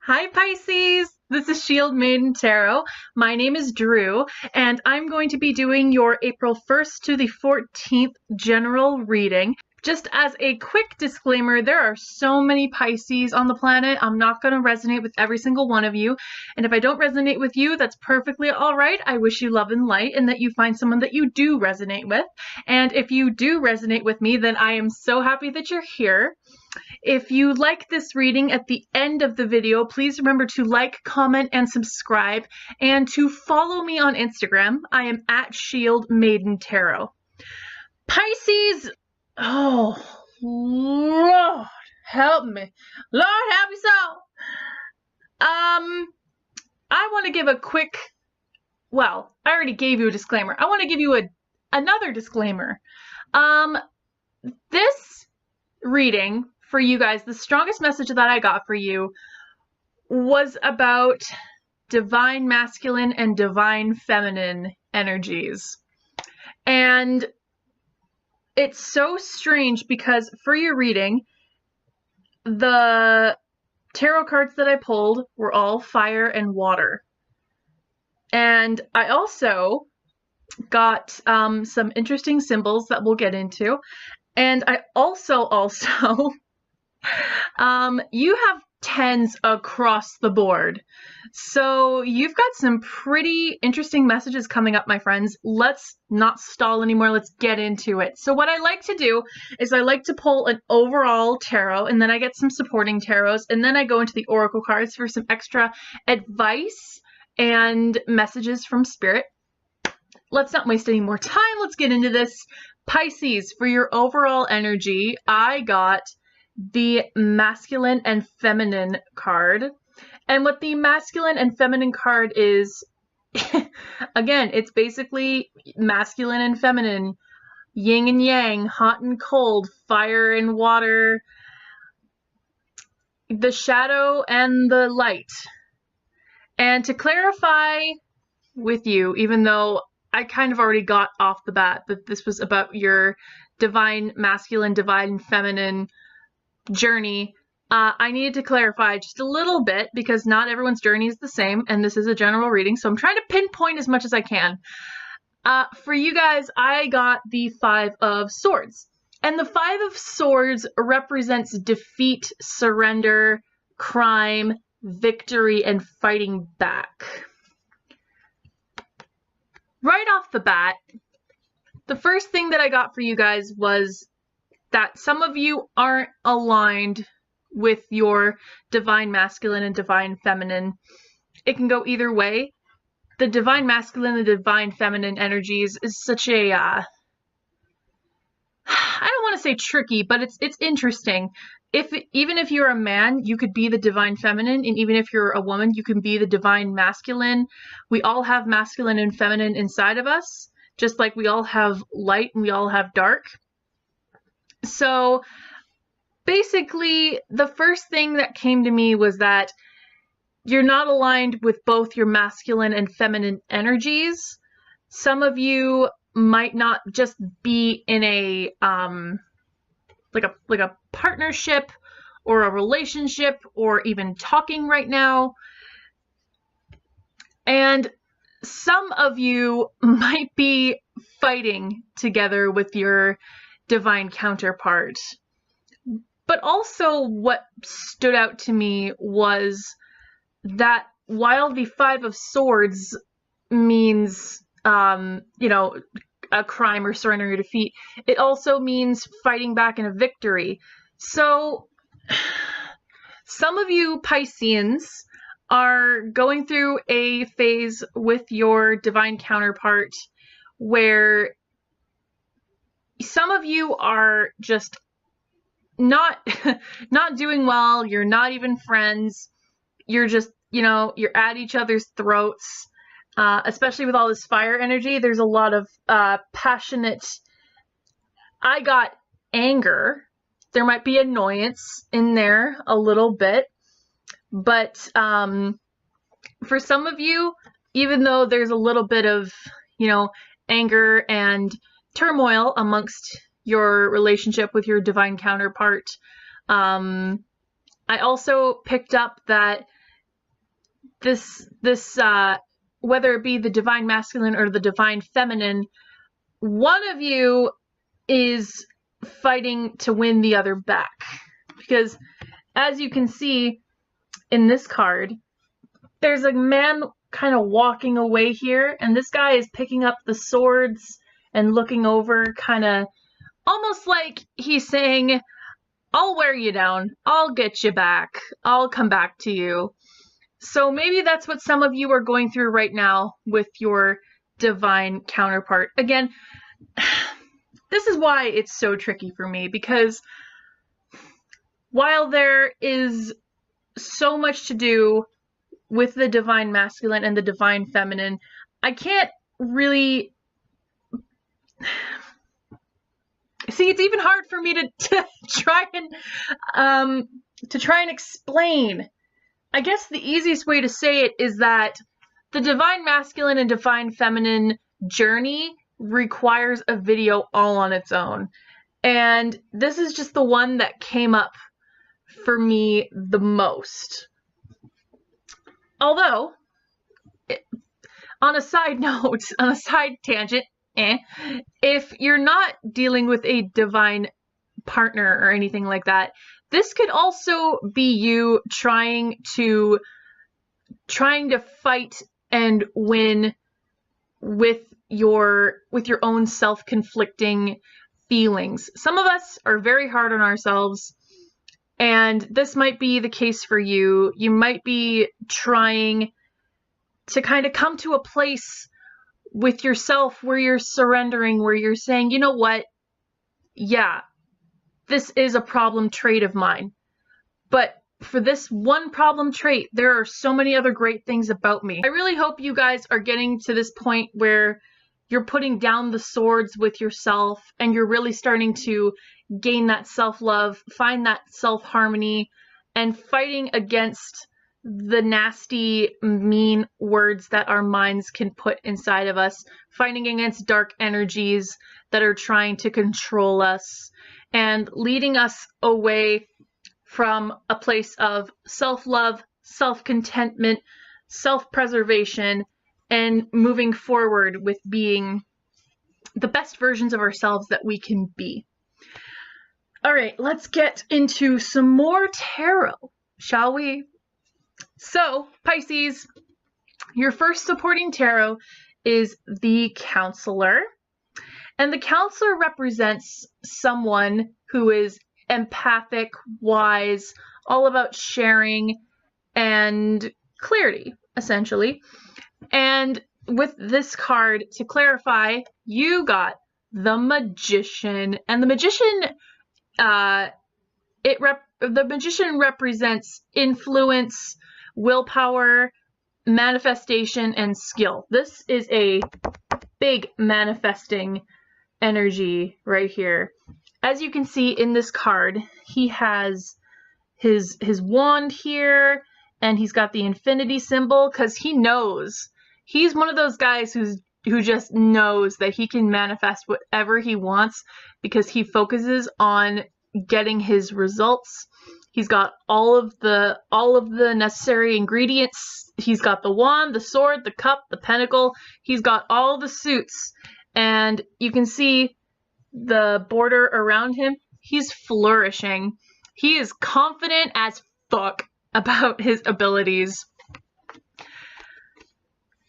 Hi Pisces! This is Shield Maiden Tarot. My name is Drew, and I'm going to be doing your April 1st to the 14th general reading. Just as a quick disclaimer, there are so many Pisces on the planet. I'm not going to resonate with every single one of you. And if I don't resonate with you, that's perfectly all right. I wish you love and light and that you find someone that you do resonate with. And if you do resonate with me, then I am so happy that you're here. If you like this reading at the end of the video, please remember to like, comment, and subscribe, and to follow me on Instagram. I am at Shield Maiden Tarot. Pisces, oh, Lord, help me. Lord, help me so. I want to give a quick, well, I already gave you a disclaimer. I want to give you another disclaimer. This reading for you guys, the strongest message that I got for you was about divine masculine and divine feminine energies. And it's so strange because for your reading, the tarot cards that I pulled were all fire and water. And I also got some interesting symbols that we'll get into. And I also you have 10s across the board. So you've got some pretty interesting messages coming up, my friends. Let's not stall anymore. Let's get into it. So what I like to do is I like to pull an overall tarot, and then I get some supporting tarots, and then I go into the oracle cards for some extra advice and messages from spirit. Let's not waste any more time. Let's get into this. Pisces, for your overall energy, I got the masculine and feminine card. And what the masculine and feminine card is, again, it's basically masculine and feminine, yin and yang, hot and cold, fire and water, the shadow and the light. And to clarify with you, even though I kind of already got off the bat that this was about your divine masculine, divine feminine journey, I needed to clarify just a little bit because not everyone's journey is the same, and this is a general reading, so I'm trying to pinpoint as much as I can. For you guys, I got the Five of Swords, and the Five of Swords represents defeat, surrender, crime, victory, and fighting back. Right off the bat, the first thing that I got for you guys was that some of you aren't aligned with your divine masculine and divine feminine. It can go either way. The divine masculine and divine feminine energies is such a, I don't want to say tricky, but it's interesting. Even if you're a man, you could be the divine feminine, and even if you're a woman, you can be the divine masculine. We all have masculine and feminine inside of us, just like we all have light and we all have dark. So basically, the first thing that came to me was that you're not aligned with both your masculine and feminine energies. Some of you might not just be in a like a partnership or a relationship or even talking right now. And some of you might be fighting together with your divine counterpart. But also what stood out to me was that while the Five of Swords means, you know, a crime or surrender or defeat, it also means fighting back in a victory. So some of you Pisceans are going through a phase with your divine counterpart where some of you are just not doing well. You're not even friends. You're just, you know, you're at each other's throats. Especially with all this fire energy, there's a lot of passionate, I got anger. There might be annoyance in there a little bit. But for some of you, even though there's a little bit of, you know, anger and turmoil amongst your relationship with your divine counterpart, I also picked up that whether it be the divine masculine or the divine feminine, one of you is fighting to win the other back. Because as you can see in this card, there's a man kind of walking away here, and this guy is picking up the swords and looking over, kind of almost like he's saying, I'll wear you down, I'll get you back, I'll come back to you. So maybe that's what some of you are going through right now with your divine counterpart. Again, this is why it's so tricky for me, because while there is so much to do with the divine masculine and the divine feminine, I can't really see. It's even hard for me to try and explain. I guess the easiest way to say it is that the divine masculine and divine feminine journey requires a video all on its own, and this is just the one that came up for me the most. Although, on a side note, on a side tangent, if you're not dealing with a divine partner or anything like that, this could also be you trying to fight and win with your own self-conflicting feelings. Some of us are very hard on ourselves, and this might be the case for you. You might be trying to kind of come to a place with yourself where you're surrendering, where you're saying, you know what? Yeah, this is a problem trait of mine. But for this one problem trait, there are so many other great things about me. I really hope you guys are getting to this point where you're putting down the swords with yourself and you're really starting to gain that self-love, find that self-harmony, and fighting against the nasty, mean words that our minds can put inside of us, fighting against dark energies that are trying to control us and leading us away from a place of self-love, self-contentment, self-preservation, and moving forward with being the best versions of ourselves that we can be. All right, let's get into some more tarot, shall we? So, Pisces, your first supporting tarot is the Counselor. And the Counselor represents someone who is empathic, wise, all about sharing and clarity, essentially. And with this card, to clarify, you got the Magician. And the Magician, the Magician represents influence, willpower, manifestation, and skill. This is a big manifesting energy right here. As you can see in this card, he has his wand here, and he's got the infinity symbol because he knows. He's one of those guys who just knows that he can manifest whatever he wants because he focuses on getting his results. He's got all of the necessary ingredients. He's got the wand, the sword, the cup, the pentacle. He's got all the suits. And you can see the border around him. He's flourishing. He is confident as fuck about his abilities.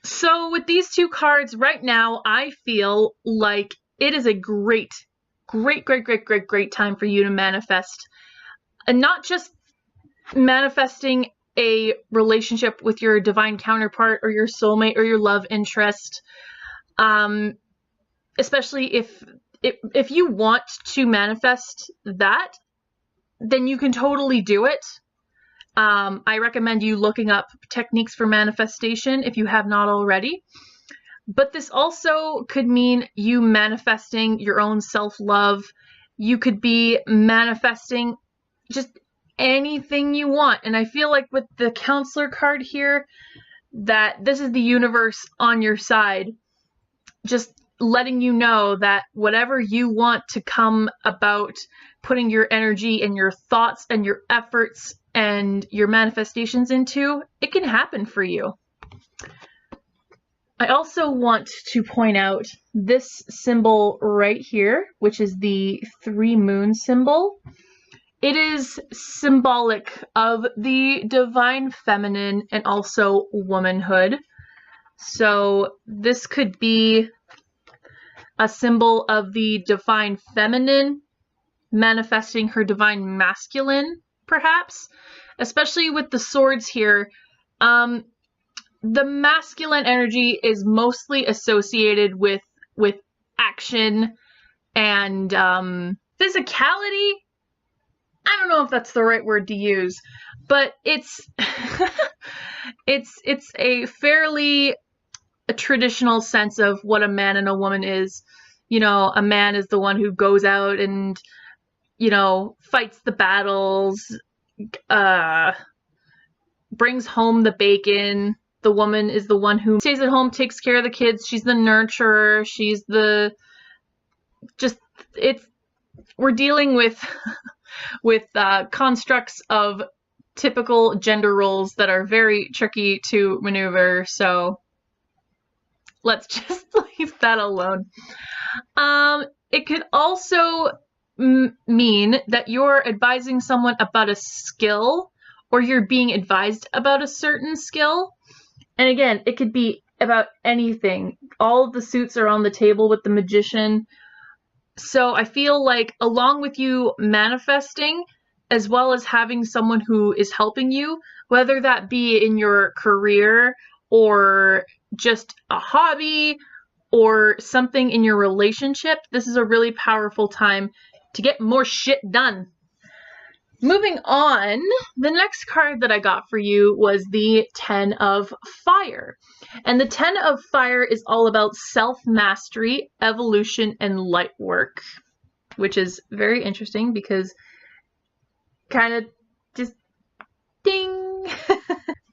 So with these two cards right now, I feel like it is a great time for you to manifest. And not just manifesting a relationship with your divine counterpart or your soulmate or your love interest. Especially if you want to manifest that, then you can totally do it. I recommend you looking up techniques for manifestation if you have not already. But this also could mean you manifesting your own self-love. You could be manifesting just anything you want. And I feel like with the Counselor card here, that this is the universe on your side, just letting you know that whatever you want to come about, putting your energy and your thoughts and your efforts and your manifestations into, it can happen for you. I also want to point out this symbol right here, which is the 3 moon symbol. It is symbolic of the divine feminine and also womanhood. So this could be a symbol of the divine feminine manifesting her divine masculine, perhaps, especially with the swords here. The masculine energy is mostly associated with action and physicality. I don't know if that's the right word to use, but it's it's a fairly traditional sense of what a man and a woman is. You know, a man is the one who goes out and, you know, fights the battles, brings home the bacon. The woman is the one who stays at home, takes care of the kids. She's the nurturer. She's the we're dealing with constructs of typical gender roles that are very tricky to maneuver. So let's just leave that alone. It could also mean that you're advising someone about a skill, or you're being advised about a certain skill. And again, it could be about anything. All of the suits are on the table with the magician. So I feel like along with you manifesting, as well as having someone who is helping you, whether that be in your career or just a hobby or something in your relationship, this is a really powerful time to get more shit done. Moving on, the next card that I got for you was the 10 of Fire. And the 10 of Fire is all about self-mastery, evolution, and light work, which is very interesting because kind of just ding.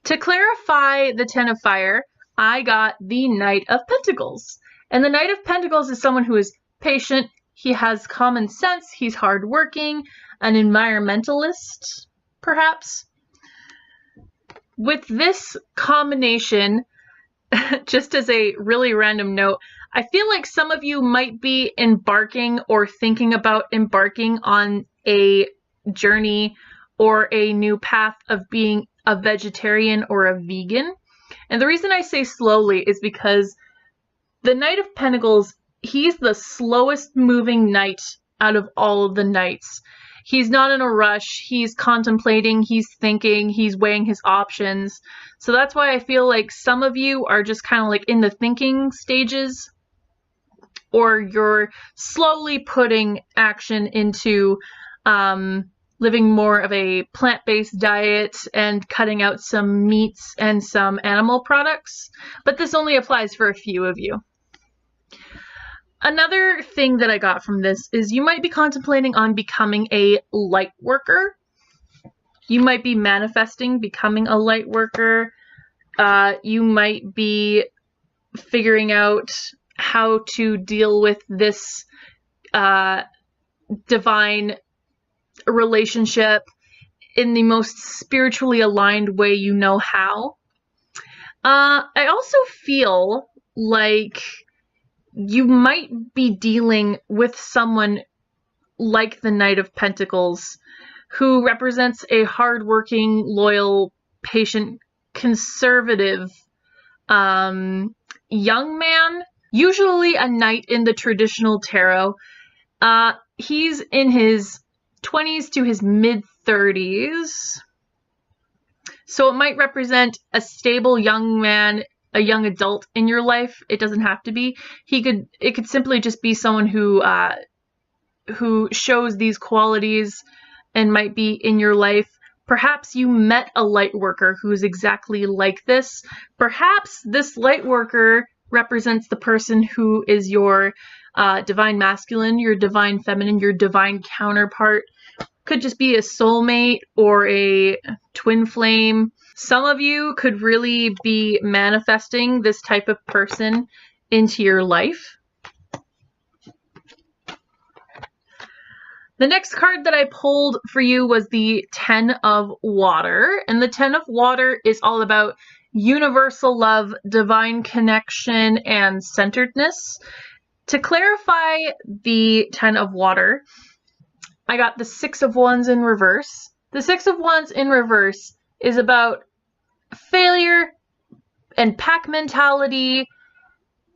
To clarify the 10 of Fire, I got the Knight of Pentacles. And the Knight of Pentacles is someone who is patient, he has common sense, he's hardworking, an environmentalist, perhaps. With this combination, just as a really random note, I feel like some of you might be embarking or thinking about embarking on a journey or a new path of being a vegetarian or a vegan. And the reason I say slowly is because the Knight of Pentacles, he's the slowest moving knight out of all of the knights. He's not in a rush, he's contemplating, he's thinking, he's weighing his options. So that's why I feel like some of you are just kind of like in the thinking stages, or you're slowly putting action into living more of a plant-based diet and cutting out some meats and some animal products. But this only applies for a few of you. Another thing that I got from this is you might be contemplating on becoming a light worker. You might be manifesting becoming a light worker. You might be figuring out how to deal with this divine relationship in the most spiritually aligned way you know how. I also feel like you might be dealing with someone like the Knight of Pentacles, who represents a hardworking, loyal, patient, conservative young man, usually a knight in the traditional tarot. He's in his 20s to his mid-30s. So it might represent a stable young man, a young adult in your life. It doesn't have to be. It could simply just be someone who shows these qualities and might be in your life. Perhaps you met a light worker who's exactly like this. Perhaps this light worker represents the person who is your divine masculine, your divine feminine, your divine counterpart. Could just be a soulmate or a twin flame. Some of you could really be manifesting this type of person into your life. The next card that I pulled for you was the 10 of Water, and the 10 of Water is all about universal love, divine connection, and centeredness. To clarify the 10 of Water, I got the 6 of Wands in reverse. The 6 of Wands in reverse is about failure and pack mentality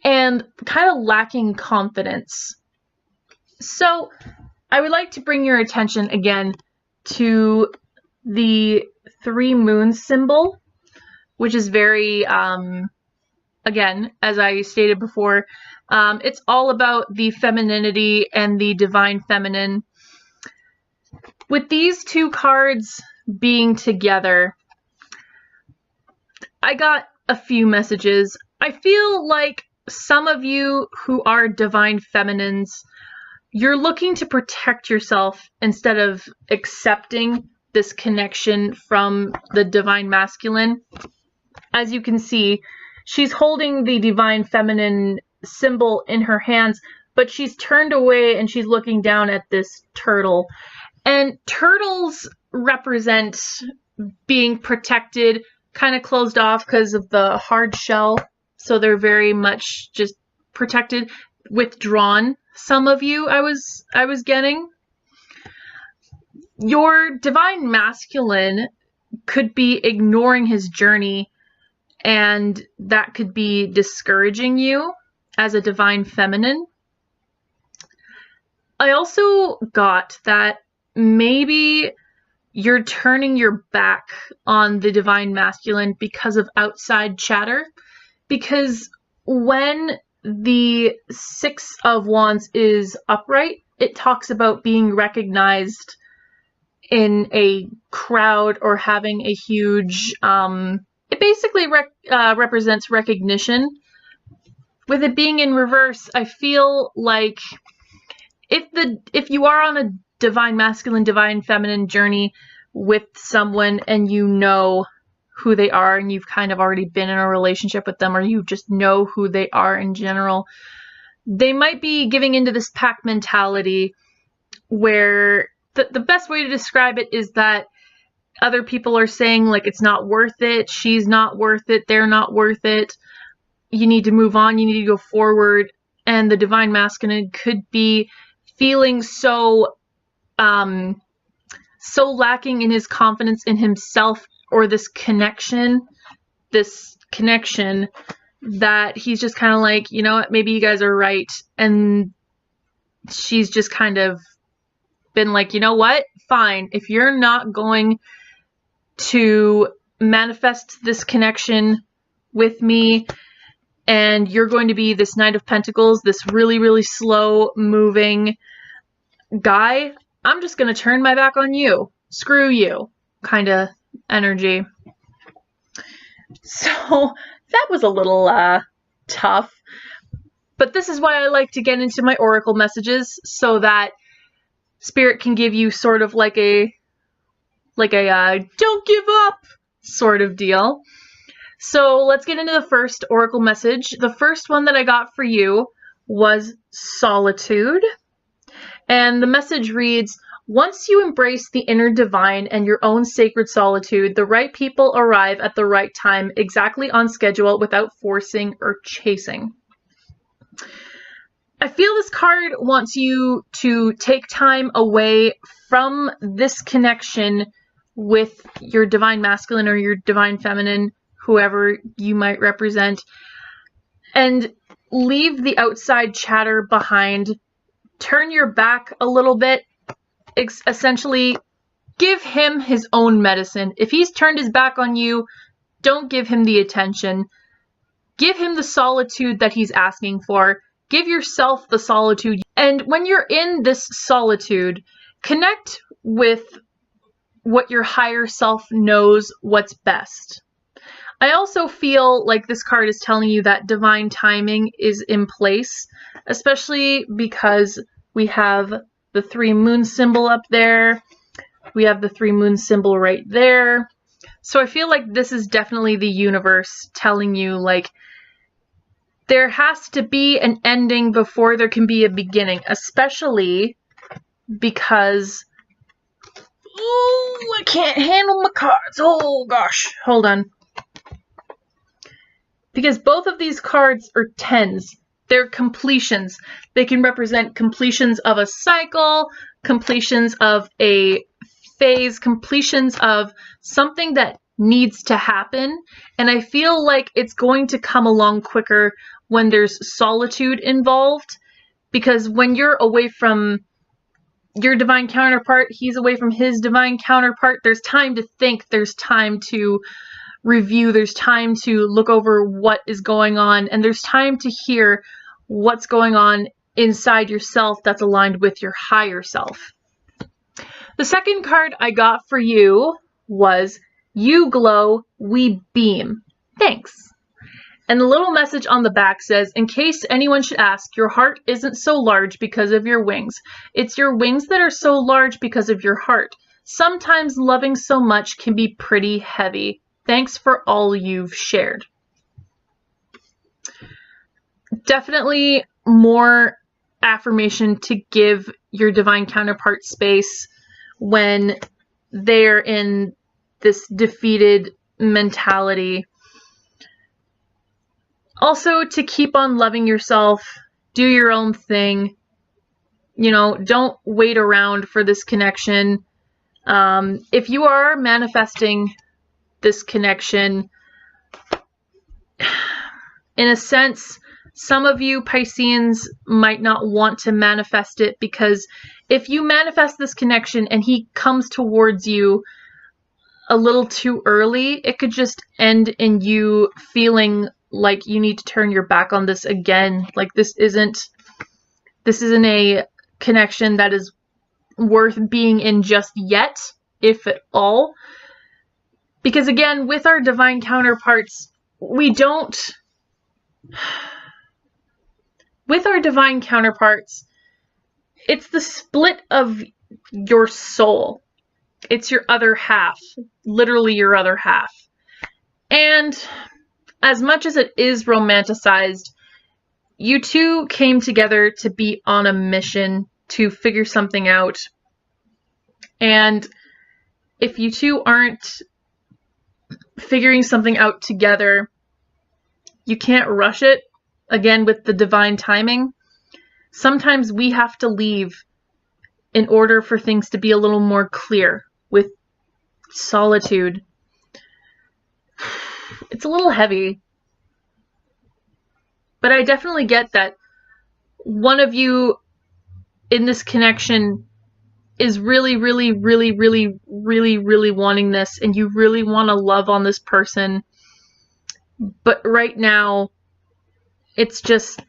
and kind of lacking confidence. So I would like to bring your attention again to the 3 moons symbol, which is very, again, as I stated before, it's all about the femininity and the divine feminine. With these 2 cards being together, I got a few messages. I feel like some of you who are divine feminines, you're looking to protect yourself instead of accepting this connection from the divine masculine. As you can see, she's holding the divine feminine symbol in her hands, but she's turned away and she's looking down at this turtle. And turtles represent being protected, kind of closed off because of the hard shell. So they're very much just protected, withdrawn. Some of you I was getting. Your divine masculine could be ignoring his journey, and that could be discouraging you as a divine feminine. I also got that maybe you're turning your back on the divine masculine because of outside chatter. Because when the 6 of Wands is upright, it talks about being recognized in a crowd or having a huge, it basically represents recognition. With it being in reverse, I feel like if you are on a divine masculine, divine feminine journey with someone and you know who they are and you've kind of already been in a relationship with them, or you just know who they are in general, they might be giving into this pack mentality where the best way to describe it is that other people are saying, like, it's not worth it, she's not worth it, they're not worth it, you need to move on, you need to go forward. And the divine masculine could be feeling so lacking in his confidence in himself or this connection that he's just kind of like, you know what, maybe you guys are right. And she's just kind of been like, you know what, fine, if you're not going to manifest this connection with me and you're going to be this Knight of Pentacles, this really, really slow moving guy, I'm just going to turn my back on you. Screw you kind of energy. So that was a little tough. But this is why I like to get into my oracle messages, so that Spirit can give you sort of like a don't give up sort of deal. So let's get into the first oracle message. The first one that I got for you was Solitude. And the message reads, once you embrace the inner divine and your own sacred solitude, the right people arrive at the right time, exactly on schedule, without forcing or chasing. I feel this card wants you to take time away from this connection with your divine masculine or your divine feminine, whoever you might represent, and leave the outside chatter behind. Turn your back a little bit. Essentially, give him his own medicine. If he's turned his back on you, don't give him the attention. Give him the solitude that he's asking for. Give yourself the solitude. And when you're in this solitude, connect with what your higher self knows what's best. I also feel like this card is telling you that divine timing is in place, especially because we have the 3 moon symbol up there. We have the 3 moon symbol right there. So I feel like this is definitely the universe telling you, like, there has to be an ending before there can be a beginning, especially because, oh, I can't handle my cards. Oh gosh, hold on. Because both of these cards are 10s. They're completions. They can represent completions of a cycle, completions of a phase, completions of something that needs to happen. And I feel like it's going to come along quicker when there's solitude involved. Because when you're away from your divine counterpart, he's away from his divine counterpart, there's time to think, there's time to review, there's time to look over what is going on, and there's time to hear what's going on inside yourself that's aligned with your higher self. The second card I got for you was "You glow, we beam. Thanks." And the little message on the back says, "In case anyone should ask, your heart isn't so large because of your wings. It's your wings that are so large because of your heart. Sometimes loving so much can be pretty heavy. Thanks for all you've shared." Definitely more affirmation to give your divine counterpart space when they're in this defeated mentality. Also, to keep on loving yourself, do your own thing. You know, don't wait around for this connection. If you are manifesting this connection, in a sense, some of you Pisceans might not want to manifest it, because if you manifest this connection and he comes towards you a little too early, it could just end in you feeling like you need to turn your back on this again. Like this isn't a connection that is worth being in just yet, if at all. Because again, with our divine counterparts, with our divine counterparts, it's the split of your soul. It's your other half, literally your other half. And as much as it is romanticized, you two came together to be on a mission to figure something out. And if you two aren't figuring something out together, you can't rush it. Again, with the divine timing, sometimes we have to leave in order for things to be a little more clear. With solitude, it's a little heavy, but I definitely get that one of you in this connection is really, really, really, really, really, really wanting this, and you really want to love on this person, but right now it's just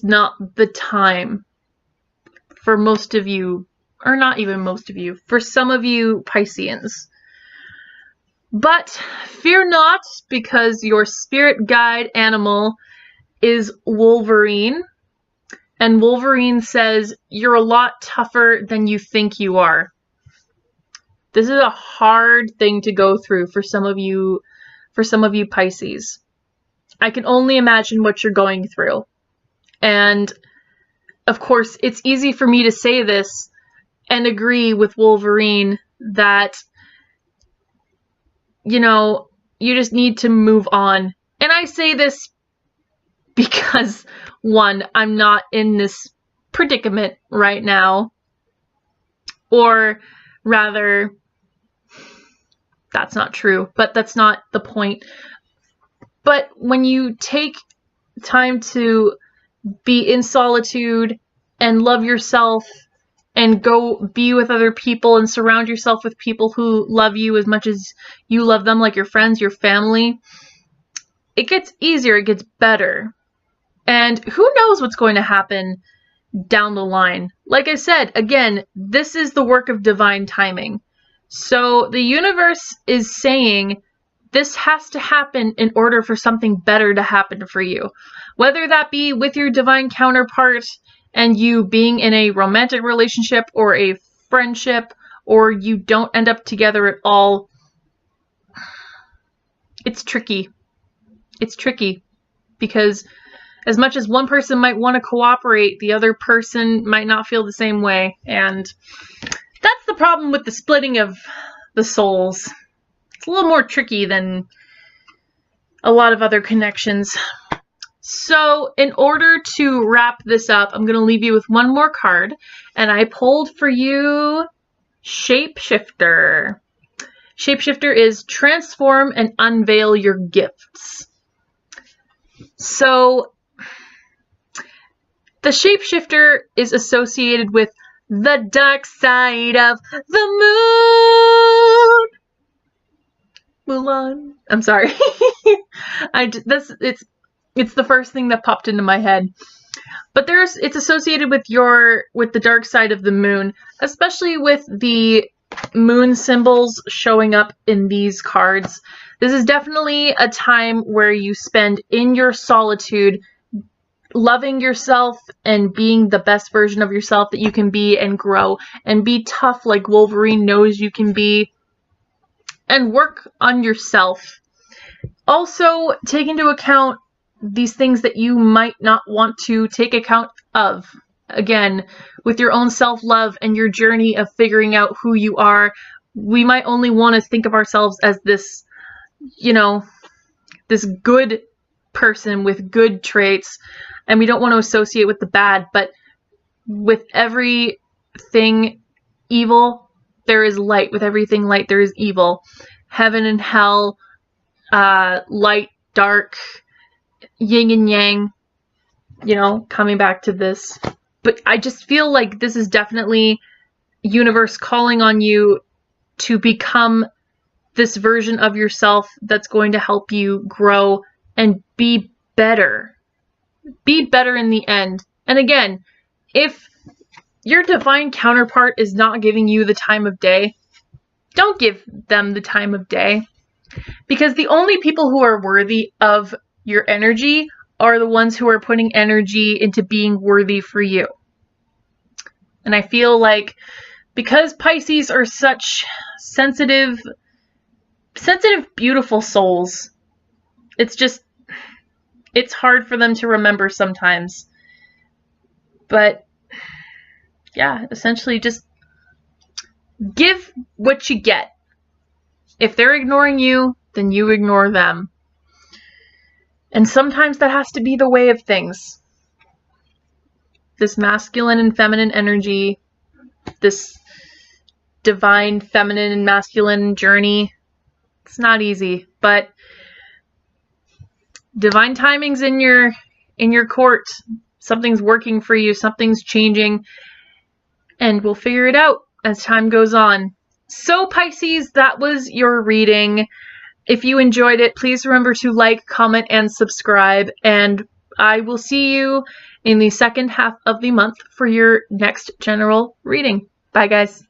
not the time for most of you, or not even most of you, for some of you Pisceans. But fear not, because your spirit guide animal is Wolverine. And Wolverine says, "You're a lot tougher than you think you are." This is a hard thing to go through for some of you Pisces. I can only imagine what you're going through. And of course, it's easy for me to say this and agree with Wolverine that, you know, you just need to move on. And I say this because, one, I'm not in this predicament right now. Or rather, that's not true, but that's not the point. But when you take time to be in solitude and love yourself and go be with other people and surround yourself with people who love you as much as you love them, like your friends, your family, it gets easier, it gets better. And who knows what's going to happen down the line. Like I said, again, this is the work of divine timing. So the universe is saying this has to happen in order for something better to happen for you. Whether that be with your divine counterpart and you being in a romantic relationship or a friendship, or you don't end up together at all. It's tricky. It's tricky because as much as one person might want to cooperate, the other person might not feel the same way. And that's the problem with the splitting of the souls. It's a little more tricky than a lot of other connections. So in order to wrap this up, I'm going to leave you with one more card, and I pulled for you Shapeshifter. Shapeshifter is transform and unveil your gifts. So the Shapeshifter is associated with the dark side of the moon. Mulan. I'm sorry. It's the first thing that popped into my head. But it's associated with the dark side of the moon, especially with the moon symbols showing up in these cards. This is definitely a time where you spend in your solitude, loving yourself and being the best version of yourself that you can be, and grow and be tough like Wolverine knows you can be, and work on yourself. Also, take into account these things that you might not want to take account of. Again, with your own self-love and your journey of figuring out who you are, we might only want to think of ourselves as this, this good person with good traits, and we don't want to associate with the bad. But with everything evil, there is light. With everything light, there is evil. Heaven and hell, light, dark, yin and yang, coming back to this. But I just feel like this is definitely universe calling on you to become this version of yourself that's going to help you grow and be better. Be better in the end. And again, if your divine counterpart is not giving you the time of day, don't give them the time of day. Because the only people who are worthy of your energy are the ones who are putting energy into being worthy for you. And I feel like because Pisces are such sensitive, beautiful souls, it's hard for them to remember sometimes. But yeah, essentially just give what you get. If they're ignoring you, then you ignore them. And sometimes that has to be the way of things. This masculine and feminine energy, this divine feminine and masculine journey, it's not easy, but divine timing's in your court. Something's working for you, something's changing, and we'll figure it out as time goes on. So Pisces, that was your reading. If you enjoyed it, please remember to like, comment, and subscribe, and I will see you in the second half of the month for your next general reading. Bye, guys.